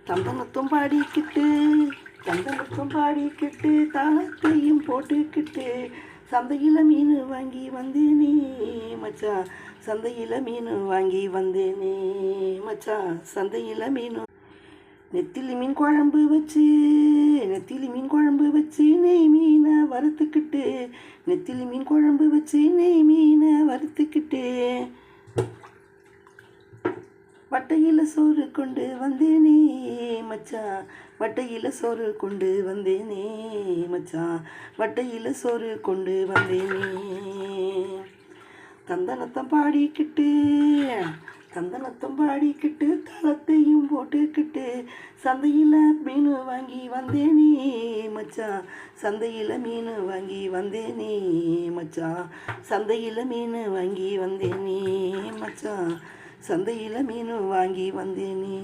தந்தனத்தும் பாடிக்கிட்டு தந்தனத்தும் பாடிக்கிட்டு தாளத்தையும் போட்டுக்கிட்டு சந்தையில் மீன் வாங்கி வந்தேனே மச்சான், சந்தையில் மீன் வாங்கி வந்தேனே மச்சான், சந்தையில் மீன். நெத்திலி மீன் குழம்பு வச்சு நெத்திலி மீன் குழம்பு வச்சு நெய் மீனை வறுத்துக்கிட்டு நெத்திலி மீன் குழம்பு வச்சு நெய் மீனை வறுத்துக்கிட்டு வட்டையில் சோறு கொண்டு வந்தேனே மச்சான், வட்டையில் சோறு கொண்டு வந்தேனே மச்சான், வட்டையில் சோறு கொண்டு வந்தேனே. தந்தனத்தம் பாடிக்கிட்டு தந்தனத்தம் பாடிக்கிட்டு தளத்தையும் போட்டுக்கிட்டு சந்தையில் மீன் வாங்கி வந்தேனே மச்சான், சந்தையில் மீன் வாங்கி வந்தேனே மச்சான், சந்தையில் மீன் வாங்கி வந்தேனே மச்சான், சந்தையில் மீன் வாங்கி வந்தேனே.